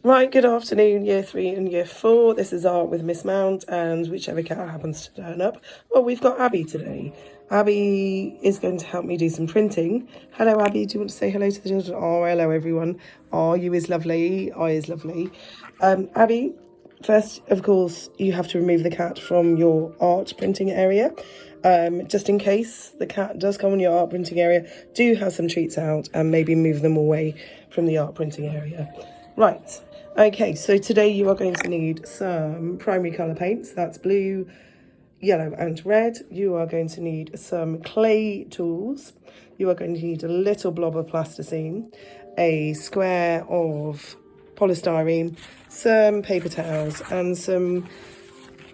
Right, good afternoon, Year 3 and Year 4. This is Art with Miss Mount, and whichever cat happens to turn up. Well, we've got Abby today. Abby is going to help me do some printing. Hello, Abby. Do you want to say hello to the children? Oh, hello, everyone. Oh, you is lovely. I is lovely. Abby, first, of course, you have to remove the cat from your art printing area. Just in case the cat does come in your art printing area, do have some treats out and maybe move them away from the art printing area. Right. Okay, so today you are going to need some primary colour paints. That's blue, yellow and red. You are going to need some clay tools. You are going to need a little blob of plasticine, a square of polystyrene, some paper towels and some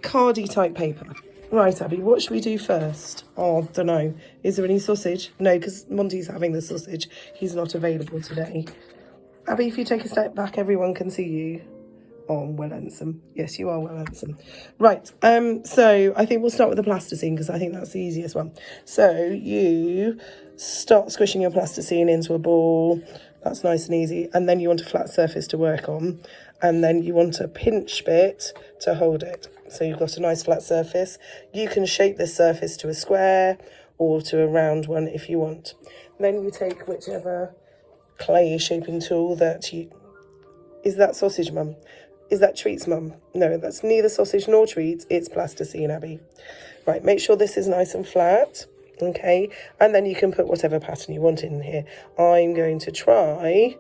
cardy type paper. Right, Abby, what should we do first? Oh, don't know. Is there any sausage? No, because Monty's having the sausage. He's not available today. Abby, if you take a step back, everyone can see you. Oh, I'm well handsome. Yes, you are well handsome. Right, so I think we'll start with the plasticine because I think that's the easiest one. So you start squishing your plasticine into a ball. That's nice and easy. And then you want a flat surface to work on. And then you want a pinch bit to hold it. So you've got a nice flat surface. You can shape this surface to a square or to a round one if you want. Then you take whichever clay shaping tool that you... Is that sausage, Mum? Is that treats, Mum? No, that's neither sausage nor treats. It's plasticine, Abby. Right, make sure this is nice and flat. Okay, and then you can put whatever pattern you want in here. I'm going to try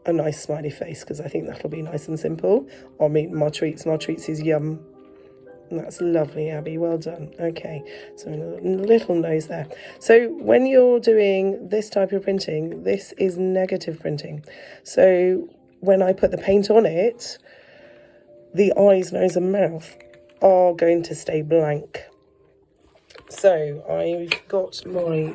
a nice smiley face because I think that'll be nice and simple. I mean, my treats is yum. That's lovely, Abby. Well done. Okay, so a little nose there. So when you're doing this type of printing, this is negative printing. So when I put the paint on it, the eyes, nose and mouth are going to stay blank. So I've got my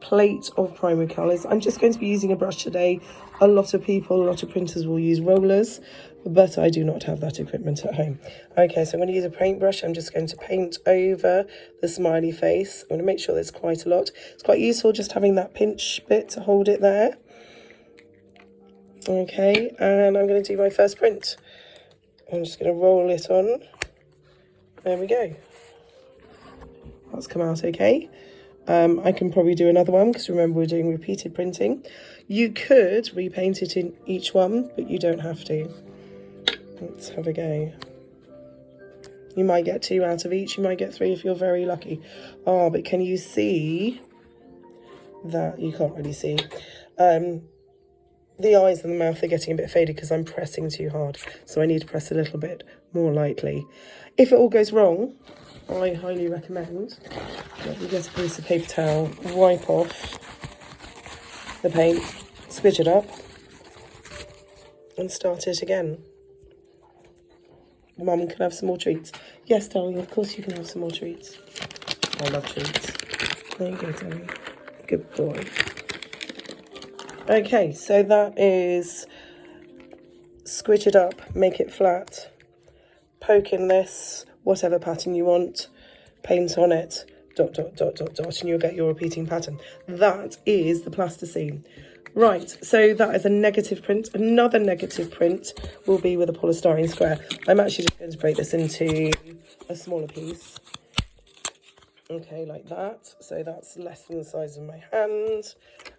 plate of primary colours. I'm just going to be using a brush today. A lot of printers will use rollers, but I do not have that equipment at home. Okay, so I'm going to use a paintbrush. I'm just going to paint over the smiley face. I'm going to make sure there's quite a lot. It's quite useful just having that pinch bit to hold it there. Okay, and I'm going to do my first print. I'm just going to roll it on. There we go. That's come out okay. I can probably do another one because remember we're doing repeated printing. You could repaint it in each one, but you don't have to. Let's have a go. You might get 2 out of each. You might get 3 if you're very lucky. Oh, but can you see that? You can't really see. The eyes and the mouth are getting a bit faded because I'm pressing too hard. So I need to press a little bit more lightly. If it all goes wrong, I highly recommend that you get a piece of paper towel, wipe off the paint, squidge it up, and start it again. Mum can have some more treats. Yes, darling, of course you can have some more treats. I love treats. There you go, darling. Good boy. Okay, so that is squidge it up, make it flat, poke in this, whatever pattern you want, paint on it, dot, dot, dot, dot, dot, and you'll get your repeating pattern. That is the plasticine. Right, so that is a negative print. Another negative print will be with a polystyrene square. I'm actually just going to break this into a smaller piece. Okay, like that. So that's less than the size of my hand.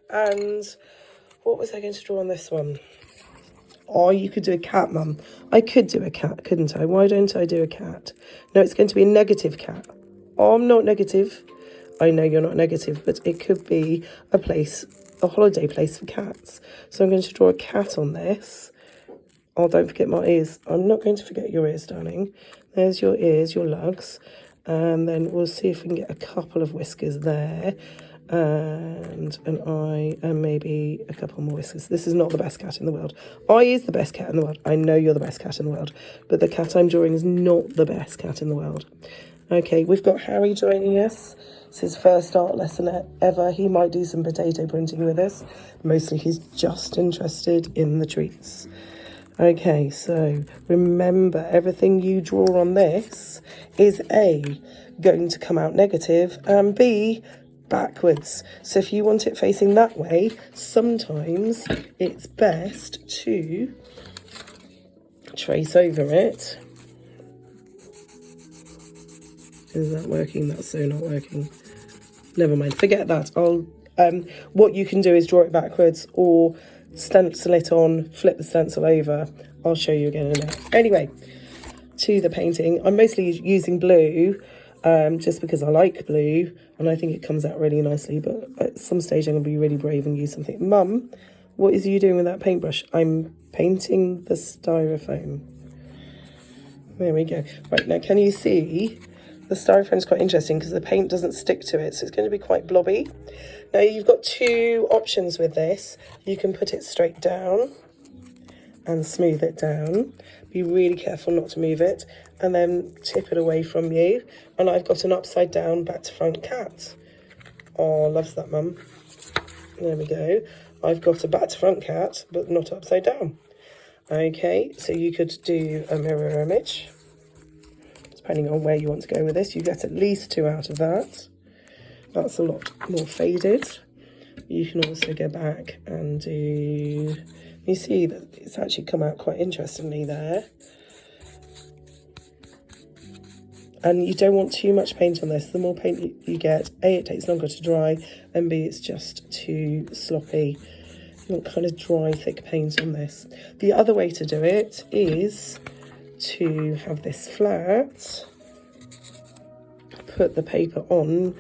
And what was I going to draw on this one? Oh, you could do a cat, Mum. I could do a cat, couldn't I? Why don't I do a cat? No, it's going to be a negative cat. Oh, I'm not negative. I know you're not negative, but it could be a place, a holiday place for cats. So I'm going to draw a cat on this. Oh, don't forget my ears. I'm not going to forget your ears, darling. There's your ears, your lugs. And then we'll see if we can get a couple of whiskers there. And an eye and maybe a couple more whiskers. This is not the best cat in the world. I is the best cat in the world. I know you're the best cat in the world, but the cat I'm drawing is not the best cat in the world. Okay, we've got Harry joining us. It's his first art lesson ever. He might do some potato printing with us. Mostly he's just interested in the treats. Okay, so remember everything you draw on this is A, going to come out negative, and B, backwards. So if you want it facing that way, sometimes it's best to trace over it. Is that working? That's so not working. Never mind, forget that. What you can do is draw it backwards or stencil it on, flip the stencil over. I'll show you again in a minute. Anyway, to the painting. I'm mostly using blue, just because I like blue and I think it comes out really nicely, but at some stage I'm going to be really brave and use something. Mum, what is you doing with that paintbrush? I'm painting the styrofoam. There we go. Right, now can you see the styrofoam is quite interesting because the paint doesn't stick to it, so it's going to be quite blobby. Now you've got two options with this. You can put it straight down and smooth it down. Be really careful not to move it, and then tip it away from you. And I've got an upside down back to front cat. Oh, loves that, Mum. There we go. I've got a back to front cat, but not upside down. Okay, so you could do a mirror image. Depending on where you want to go with this, you get at least 2 out of that. That's a lot more faded. You can also go back and do... You see that it's actually come out quite interestingly there. And you don't want too much paint on this. The more paint you get, A, it takes longer to dry, and B, it's just too sloppy. You want kind of dry, thick paint on this. The other way to do it is to have this flat, put the paper on,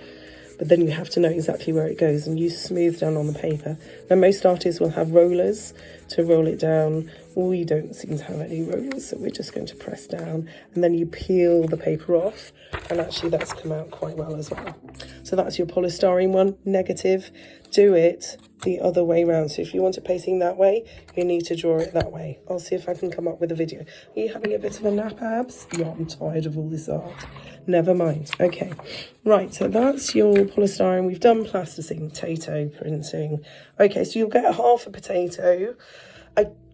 but then you have to know exactly where it goes, and you smooth down on the paper. Now most artists will have rollers to roll it down. We don't seem to have any rollers, so we're just going to press down, and then you peel the paper off, and actually that's come out quite well as well. So that's your polystyrene one, negative. Do it the other way round. So if you want it facing that way, you need to draw it that way. I'll see if I can come up with a video. Are you having a bit of a nap, Abs? Yeah, I'm tired of all this art. Never mind. Okay, right, so that's your polystyrene. We've done plasticine, potato printing. Okay, so you'll get half a potato.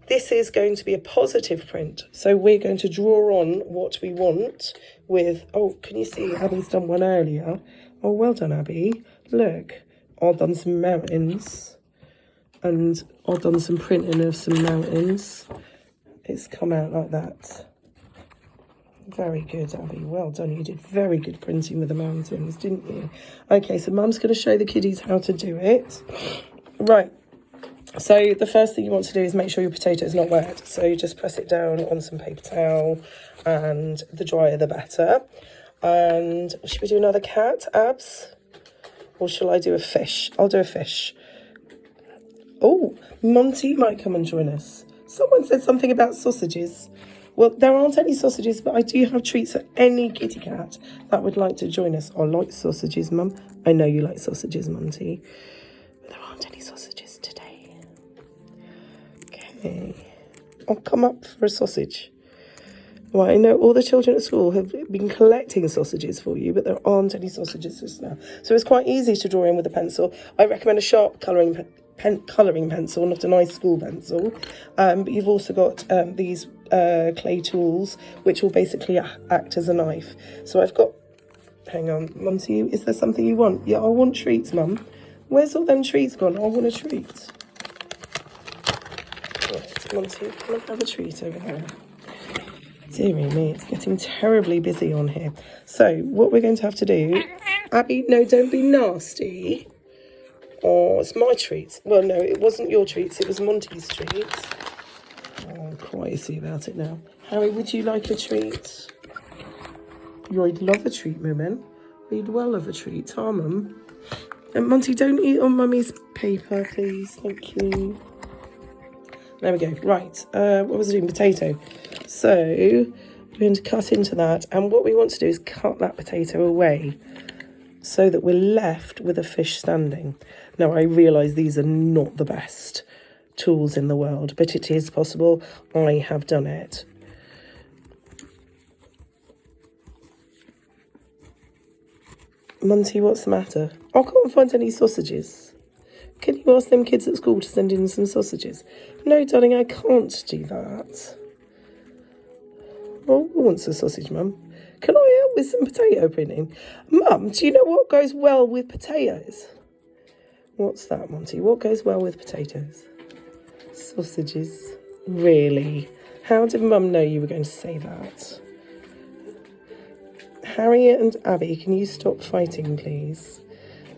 This is going to be a positive print, so we're going to draw on what we want with... Oh, can you see Abby's done one earlier? Oh, well done, Abbey. Look, I've done some mountains, and I've done some printing of some mountains. It's come out like that. Very good, Abbey. Well done. You did very good printing with the mountains, didn't you? Okay, so Mum's going to show the kiddies how to do it. Right. So the first thing you want to do is make sure your potato is not wet. So you just press it down on some paper towel, and the drier the better. And should we do another cat, Abs? Or shall I do a fish? I'll do a fish. Oh, Monty might come and join us. Someone said something about sausages. Well, there aren't any sausages, but I do have treats for any kitty cat that would like to join us. I like sausages, Mum. I know you like sausages, Monty. But there aren't any sausages today. Okay. I'll come up for a sausage. Well, I know all the children at school have been collecting sausages for you, but there aren't any sausages just now. So it's quite easy to draw in with a pencil. I recommend a sharp colouring pencil, not a nice school pencil. But you've also got these clay tools, which will basically act as a knife. So I've got... Hang on, Monty, is there something you want? Yeah, I want treats, Mum. Where's all them treats gone? I want a treat. Right, Monty, can I have a treat over there? Dearie me, it's getting terribly busy on here. So what we're going to have to do... Abbey, no, don't be nasty. Oh, it's my treats. Well, no, it wasn't your treats. It was Monty's treats. Oh, I'm quite easy about it now. Harry, would you like a treat? You'd love a treat, Moomin. You'd well love a treat, huh, Mum? And Monty, don't eat on Mummy's paper, please. Thank you. There we go. Right. What was I doing? Potato. So we're going to cut into that. And what we want to do is cut that potato away so that we're left with a fish standing. Now, I realise these are not the best tools in the world, but it is possible. I have done it. Monty, what's the matter? I can't find any sausages. Can you ask them kids at school to send in some sausages? No, darling, I can't do that. Oh, who wants a sausage, Mum? Can I help with some potato printing? Mum, do you know what goes well with potatoes? What's that, Monty? What goes well with potatoes? Sausages. Really? How did Mum know you were going to say that? Harriet and Abby, can you stop fighting, please?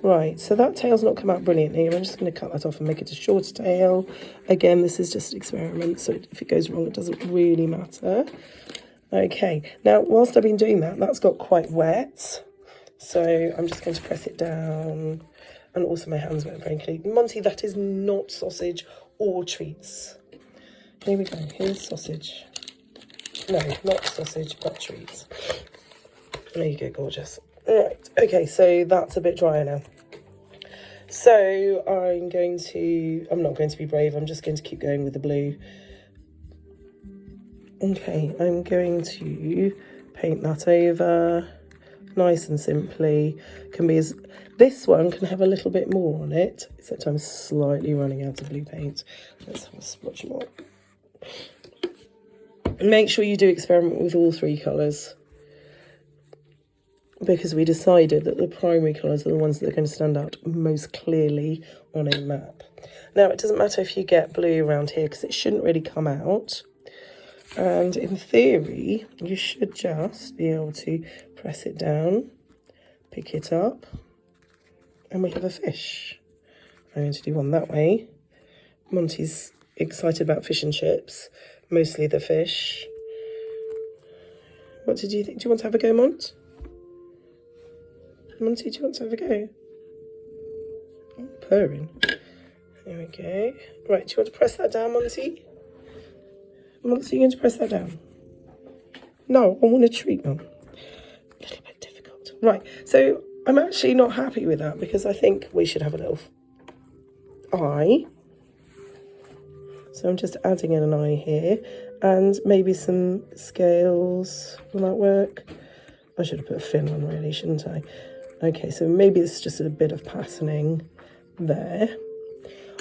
Right, so that tail's not come out brilliantly. I'm just going to cut that off and make it a shorter tail. Again, this is just an experiment, so if it goes wrong, it doesn't really matter. Okay, now, whilst I've been doing that, that's got quite wet. So I'm just going to press it down. And also my hands went very clean. Monty, that is not sausage or treats. Here we go, here's sausage. No, not sausage, but treats. There you go, gorgeous. Right, okay, so that's a bit drier now. So I'm not going to be brave, I'm just going to keep going with the blue. Okay, I'm going to paint that over, nice and simply. This one can have a little bit more on it, except I'm slightly running out of blue paint. Let's have a splotch more. Make sure you do experiment with all three colours, because we decided that the primary colours are the ones that are going to stand out most clearly on a map. Now, it doesn't matter if you get blue around here, because it shouldn't really come out. And in theory, you should just be able to press it down, pick it up, and we have a fish. I'm going to do one that way. Monty's excited about fish and chips, mostly the fish. What did you think? Do you want to have a go, Mont? Monty, do you want to have a go? Oh, purring. There we go. Right, do you want to press that down, Monty? Monty, you going to press that down? No, I want a treat, Mum. A little bit difficult. Right, so I'm actually not happy with that, because I think we should have a little eye. So I'm just adding in an eye here, and maybe some scales. Will that work? I should have put a fin on, really, shouldn't I? Okay, so maybe it's just a bit of patterning there.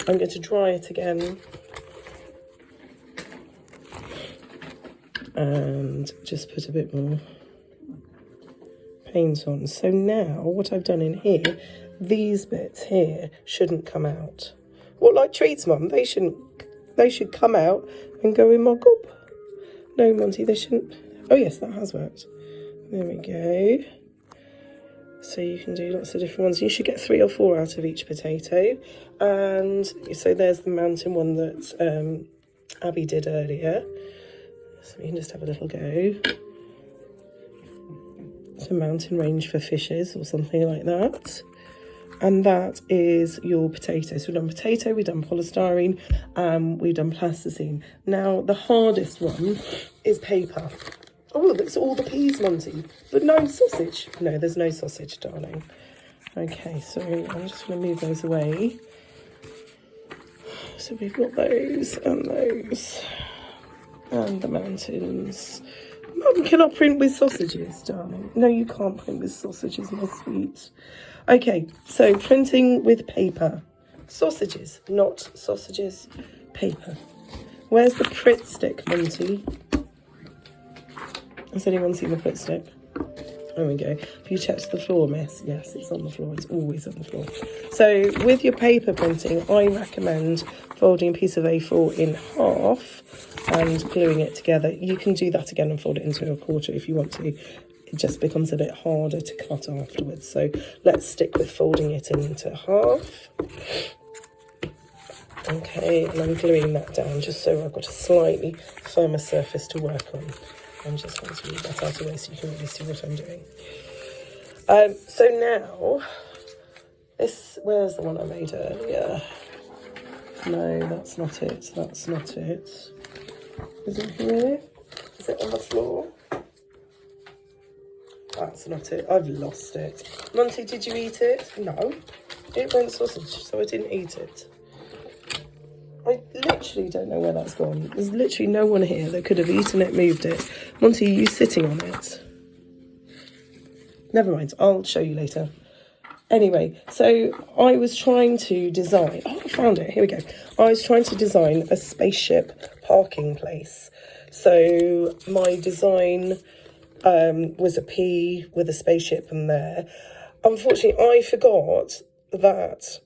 I'm going to dry it again. And just put a bit more paint on. So now, what I've done in here, these bits here shouldn't come out. What, like treats, Mum? They should come out and go in my gob. No, Monty, they shouldn't. Oh, yes, that has worked. There we go. So you can do lots of different ones. You should get 3 or 4 out of each potato. And so there's the mountain one that Abby did earlier. So we can just have a little go. It's a mountain range for fishes or something like that. And that is your potato. So we've done potato, we've done polystyrene, we've done plasticine. Now, the hardest one is paper. Oh, look, it's all the peas, Monty. But no sausage. No, there's no sausage, darling. Okay, so I'm just going to move those away. So we've got those and those. And the mountains. Mum cannot print with sausages, darling. No, you can't print with sausages, my sweet. Okay, so printing with paper. Sausages, not sausages, paper. Where's the Pritt stick, Monty? Has anyone seen the Pritt stick? There we go. Have you checked the floor, miss? Yes, it's on the floor. It's always on the floor. So with your paper printing, I recommend folding a piece of A4 in half and gluing it together. You can do that again and fold it into a quarter if you want to. It just becomes a bit harder to cut afterwards. So let's stick with folding it into half. Okay, and I'm gluing that down just so I've got a slightly firmer surface to work on. I'm just going to move that out of the way so you can really see what I'm doing. So now, where's the one I made earlier? No, that's not it. That's not it. Is it here? Is it on the floor? That's not it. I've lost it. Monty, did you eat it? No. It went sausage, so I didn't eat it. I literally don't know where that's gone. There's literally no one here that could have eaten it, moved it. Monty, are you sitting on it? Never mind, I'll show you later. Anyway, so I was trying to design... Oh, I found it. Here we go. I was trying to design a spaceship parking place. So my design was a P with a spaceship in there. Unfortunately, I forgot that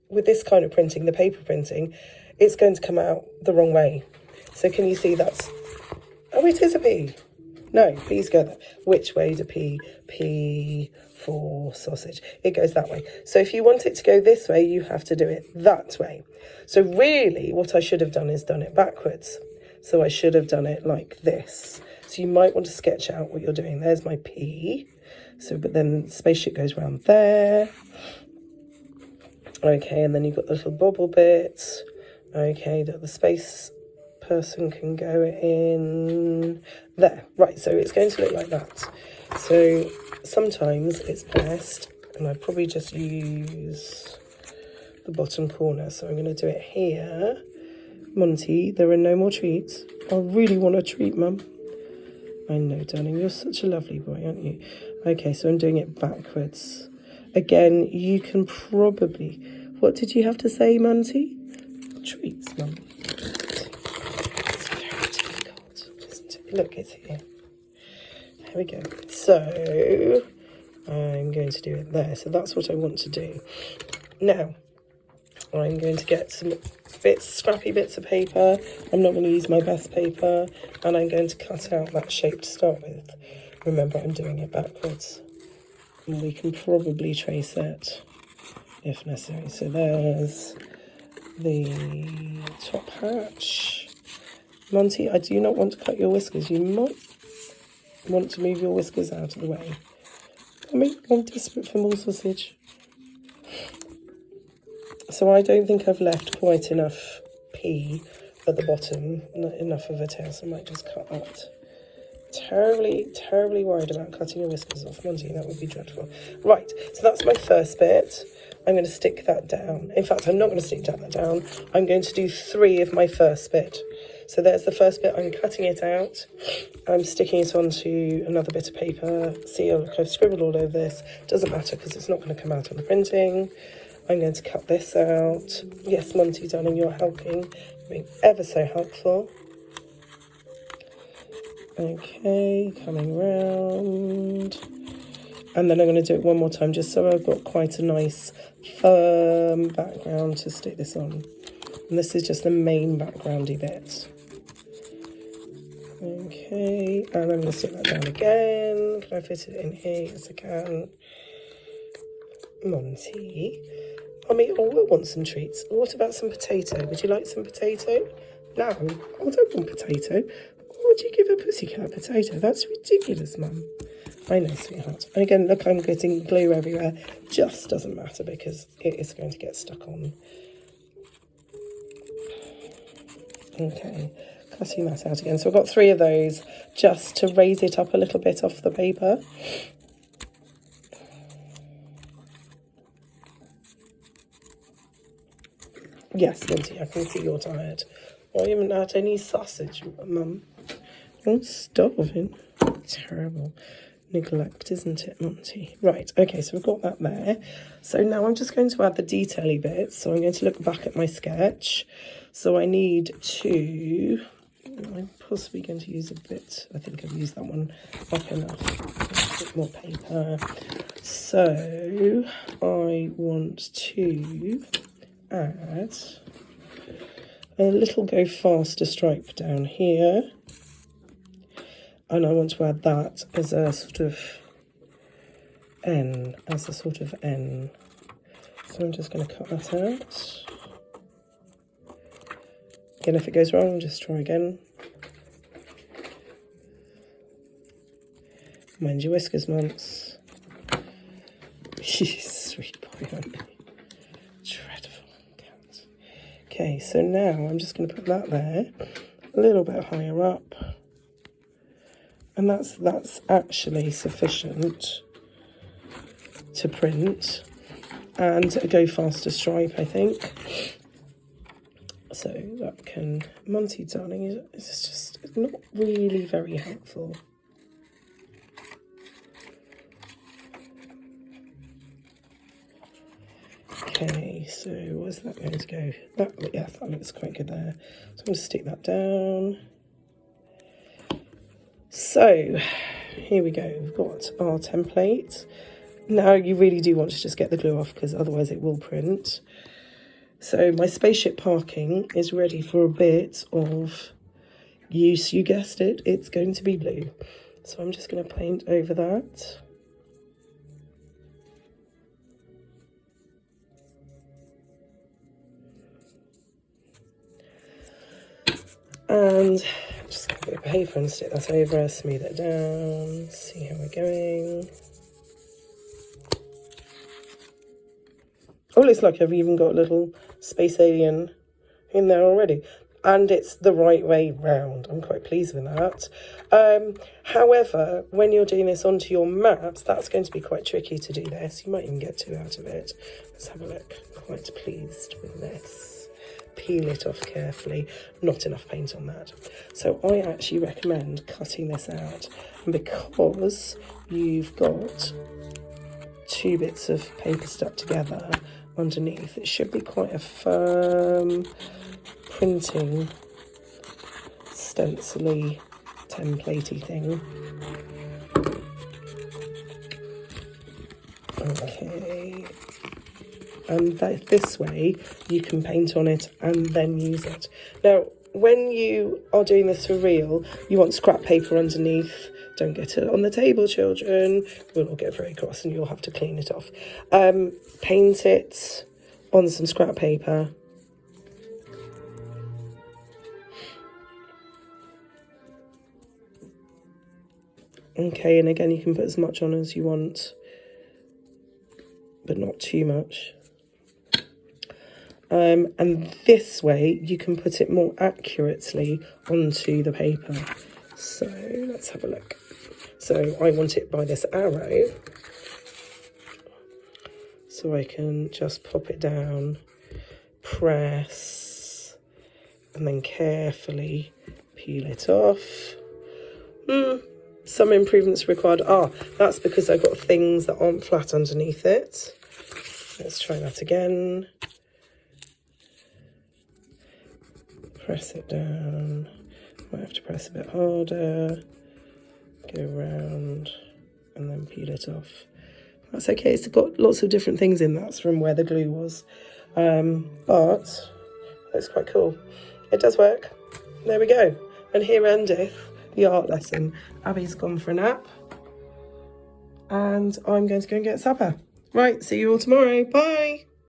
with this kind of printing, the paper printing, it's going to come out the wrong way. So can you see that's Oh, it is a P. No, P's go there. Which way do P? P for sausage. It goes that way. So if you want it to go this way, you have to do it that way. So really, what I should have done is done it backwards. So I should have done it like this. So you might want to sketch out what you're doing. There's my P. So, but then the spaceship goes round there. Okay, and then you've got the little bobble bit. Okay, that the space person can go in there. Right, so it's going to look like that. So sometimes it's best, and I probably just use the bottom corner. So I'm going to do it here. Monty, there are no more treats. I really want a treat, Mum. I know, darling, you're such a lovely boy, aren't you? Okay, so I'm doing it backwards. Again, you can probably... What did you have to say, Monty? Treats, Mum. It's very difficult, isn't it? Look, it's here. There we go. So, I'm going to do it there. So that's what I want to do. Now, I'm going to get some scrappy bits of paper. I'm not going to use my best paper. And I'm going to cut out that shape to start with. Remember, I'm doing it backwards. And we can probably trace it if necessary. So there's the top hatch. Monty, I do not want to cut your whiskers. You might want to move your whiskers out of the way. I mean, I'm desperate for more sausage. So I don't think I've left quite enough P at the bottom, not enough of a tail, so I might just cut that. Terribly worried about cutting your whiskers off, Monty. That would be dreadful. Right, so that's my first bit. I'm going to stick that down. In fact, I'm not going to stick that down. I'm going to do 3 of my first bit. So there's the first bit. I'm cutting it out. I'm sticking it onto another bit of paper. See, look, I've scribbled all over this. Doesn't matter because it's not going to come out on the printing. I'm going to cut this out. Yes, Monty, darling, you're helping. You're being ever so helpful. Okay, coming round. And then I'm going to do it one more time just so I've got quite a nice firm background to stick this on. And this is just the main backgroundy bit. Okay, and I'm going to stick that down again. Can I fit it in here? Yes, I can. Monty. Mummy, oh, I want some treats. What about some potato? Would you like some potato? No, I don't want potato. Why would you give a pussycat potato? That's ridiculous, Mum. I know, sweetheart. And again, look, I'm getting glue everywhere. Just doesn't matter because it is going to get stuck on. Okay, cutting that out again. So I've got 3 of those just to raise it up a little bit off the paper. Yes, Monty, I can see you're tired. I haven't had any sausage, Mum. I'm starving. Terrible neglect, isn't it, Monty? Right, okay, so we've got that there. So now I'm just going to add the detail-y bits. So I'm going to look back at my sketch. So I need to... I'm possibly going to use a bit... I think I've used that one up enough. A bit more paper. So I want to add a little go faster stripe down here. And I want to add that as a sort of N, So I'm just going to cut that out. Again, if it goes wrong, just try again. Mind your whiskers, Mumps. Sweet boy, aren't you? Dreadful cat. Okay, so now I'm just going to put that there, a little bit higher up. And that's actually sufficient to print and a go faster stripe, I think. So that can... Monty, darling, it's just not really very helpful. Okay, so where's that going to go? Yeah, that looks quite good there. So I'm going to stick that down. So, here we go. We've got our template. Now you really do want to just get the glue off because otherwise it will print. So my spaceship parking is ready for a bit of you guessed it, it's going to be blue. So I'm just going to paint over that. And just get a bit of paper and stick that over, smooth it down, see how we're going. Oh, looks like I've even got a little space alien in there already. And it's the right way round. I'm quite pleased with that. However, when you're doing this onto your maps, that's going to be quite tricky to do this. You might even get 2 out of it. Let's have a look. Quite pleased with this. Peel it off carefully. Not enough paint on that. So I actually recommend cutting this out. And because you've got 2 bits of paper stuck together underneath, it should be quite a firm printing, stencily, templatey thing. Okay, and this way you can paint on it and then use it. Now, when you are doing this for real, you want scrap paper underneath. Don't get it on the table, children. We'll all get very cross and you'll have to clean it off. Paint it on some scrap paper. Okay, and again, you can put as much on as you want, but not too much. And this way, you can put it more accurately onto the paper. So, let's have a look. So, I want it by this arrow. So I can just pop it down, press, and then carefully peel it off. Some improvements required. That's because I've got things that aren't flat underneath it. Let's try that again. Press it down. Might have to press a bit harder. Go around and then peel it off. That's okay. It's got lots of different things in. That's from where the glue was. But it's quite cool. It does work. There we go. And here endeth the art lesson. Abby's gone for a nap. And I'm going to go and get supper. Right, see you all tomorrow. Bye.